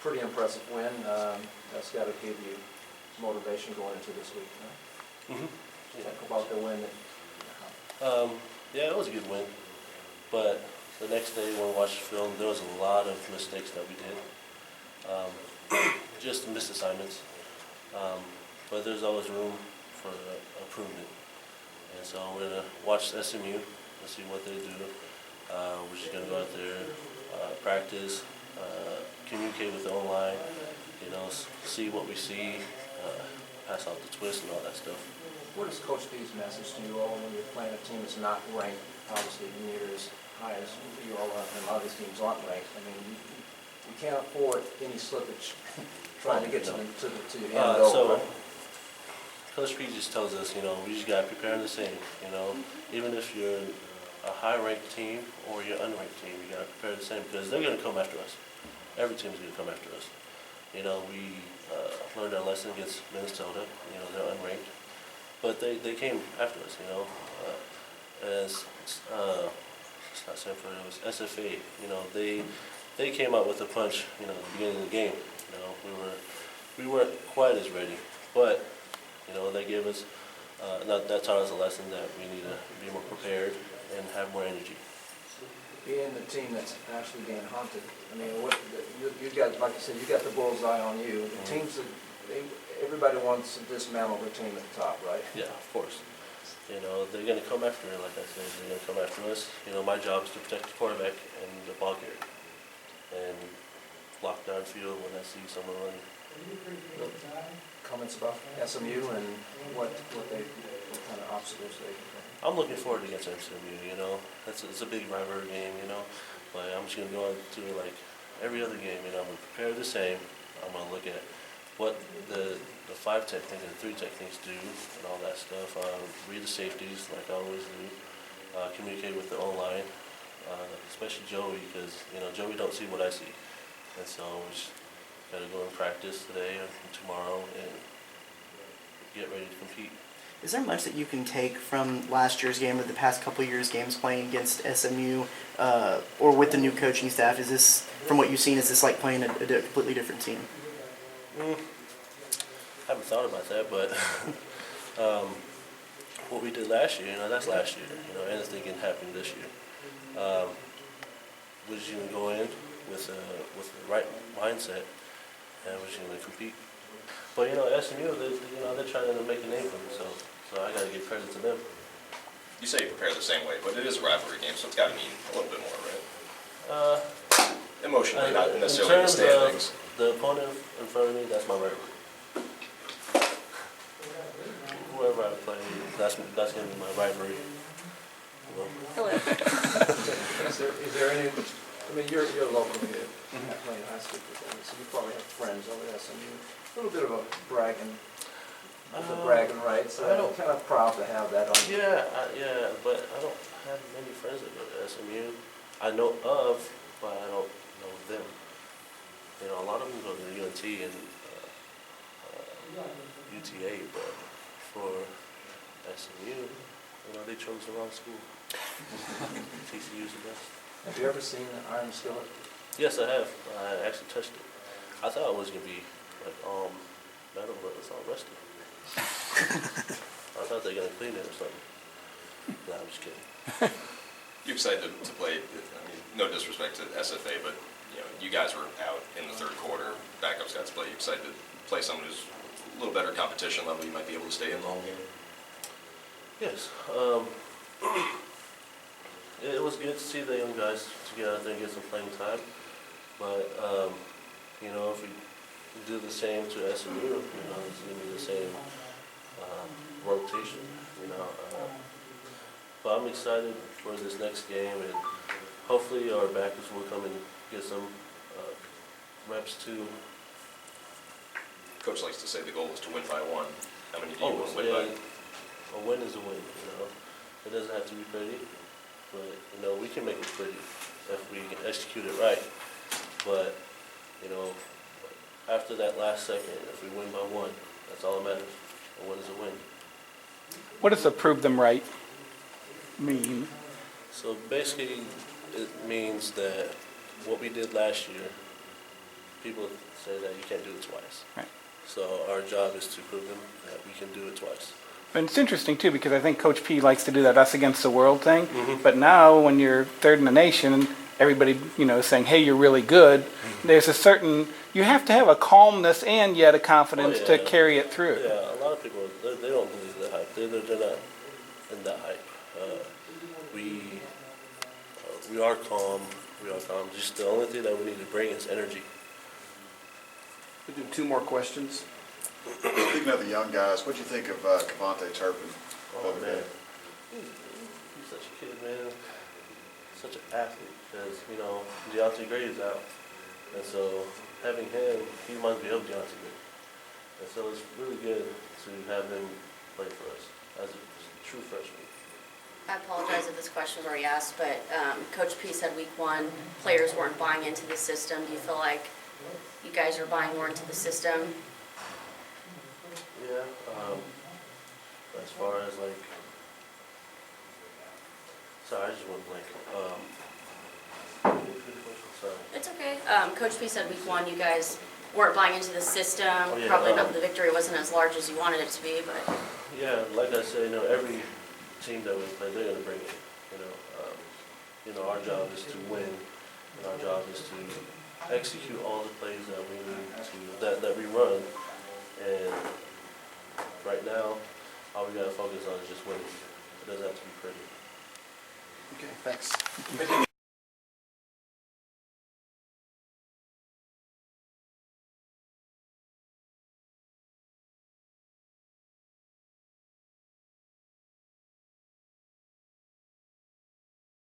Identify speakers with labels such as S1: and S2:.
S1: pretty impressive win. That's got to give you motivation going into this week. Huh?
S2: Mm-hmm.
S1: Talk about the win.
S2: Yeah, it was a good win. But the next day when we watched the film, there was a lot of mistakes that we did. Just missed assignments. But there's always room for improvement. And so we're going to watch SMU and see what they do. We're just going to go out there, practice, communicate with the online, see what we see, pass out the twist and all that stuff.
S1: What is Coach B's message to you all when you're playing a team that's not ranked, obviously near as high as you all are, and a lot of these teams aren't ranked? I mean, you can't afford any slippage trying to get to the end goal,
S2: So
S1: right?
S2: Coach B just tells us, we just got to prepare the same. Even if you're a high-ranked team or you're unranked team, you got to prepare the same because they're going to come after us. Every team's going to come after us. We learned our lesson against Minnesota. They're unranked, but they came after us. As it's not Sanford, it was SFA. They came out with a punch. At the beginning of the game. We weren't quite as ready, but they gave us that taught us a lesson that we need to be more prepared and have more energy.
S1: Being the team that's actually being hunted, I mean, you got, like you said, you got the bullseye on you. The teams that everybody wants to dismantle their team at the top, right?
S2: Yeah, of course. They're going to come after, like I said, they're going to come after us. My job is to protect the quarterback and the ball carrier, and lock down field when I see someone running.
S1: Comments about SMU and what kind of obstacles they.
S2: I'm looking forward to against SMU. It's a big rivalry game. But I'm just gonna go into like every other game. I'm gonna prepare the same. I'm gonna look at what the 5 techniques and 3 techniques do and all that stuff. Read the safeties like I always do. Communicate with the online, especially Joey, because Joey don't see what I see, and so we just gotta go and practice today and tomorrow and get ready to compete.
S3: Is there much that you can take from last year's game or the past couple of years' games playing against SMU or with the new coaching staff? Is this, from what you've seen, is this like playing a completely different team?
S2: I haven't thought about that, but what we did last year, that's last year. Anything can happen this year. We're just going to go in with the right mindset, and we're just going to compete. But SMU, they're trying to make a name for themselves, so I got to give credit to them.
S4: You say you prepare the same way, but it is a rivalry game, so it's got to mean a little bit more, right? Emotionally, not necessarily in the standings.
S2: The opponent in front of me, that's my rivalry. Whoever I play, that's going to be my rivalry.
S5: Hello.
S1: Is there any? I mean, you're local here, playing high school football, so you probably have friends over at SMU. A little bit of a bragging rights. I'm kind of proud to have that on you.
S2: Yeah, but I don't have many friends that go to SMU. I know of, but I don't know them. A lot of them go to UNT and UTA, but for SMU, they chose the wrong school. TCU's the best.
S1: Have you ever seen the Iron Skillet?
S2: Yes, I have. I actually touched it. I thought it was going to be like metal, but it's all rusty. I thought they were going to clean it or something. No, I'm just kidding.
S4: You excited to play? I mean, no disrespect to SFA, but you guys were out in the third quarter. Backups got to play. You excited to play someone who's a little better competition level? You might be able to stay in the whole game.
S2: Yes. It was good to see the young guys to get out there and get some playing time. But if we do the same to SMU, it's going to be the same rotation. But I'm excited for this next game, and hopefully our backers will come and get some reps too.
S4: Coach likes to say the goal is to win by 1. How many do you want to win by?
S2: A win is a win. It doesn't have to be pretty, but we can make it pretty if we can execute it right. But after that last second, if we win by 1, that's all that matters. A win is a win.
S6: What does the prove them right mean?
S2: So basically, it means that what we did last year, people say that you can't do it twice.
S6: Right.
S2: So our job is to prove them that we can do it twice.
S6: But it's interesting too, because I think Coach P likes to do that us against the world thing.
S2: Mhm.
S6: But now when you're third in the nation, everybody, is saying, hey, you're really good. There's a certain, you have to have a calmness and yet a confidence to
S2: yeah.
S6: carry it through.
S2: Yeah, a lot of people, they don't believe the hype. They're not in that hype. We are calm. We are calm. Just the only thing that we need to bring is energy.
S7: We do 2 more questions.
S8: Speaking of the young guys, what'd you think of Cavante Turpin?
S2: Oh, man. He's such a kid, man. Such an athlete. Because, Deontay Gray is out. And so having him, he reminds me of Deontay Gray. And so it's really good to have him play for us as a true freshman.
S5: I apologize if this question was already asked, but Coach P said week 1, players weren't buying into the system. Do you feel like you guys are buying more into the system?
S2: Yeah, as far as sorry, I just went blank. Sorry.
S5: It's okay. Coach P said week 1, you guys weren't buying into the system.
S2: Oh, yeah,
S5: Probably not, the victory wasn't as large as you wanted it to be, but
S2: Yeah, like I said, every team that we play, they're gonna bring it. Our job is to win, and our job is to execute all the plays that we need to that we run. And right now, all we gotta focus on is just winning. It doesn't have to be pretty.
S7: Okay, thanks.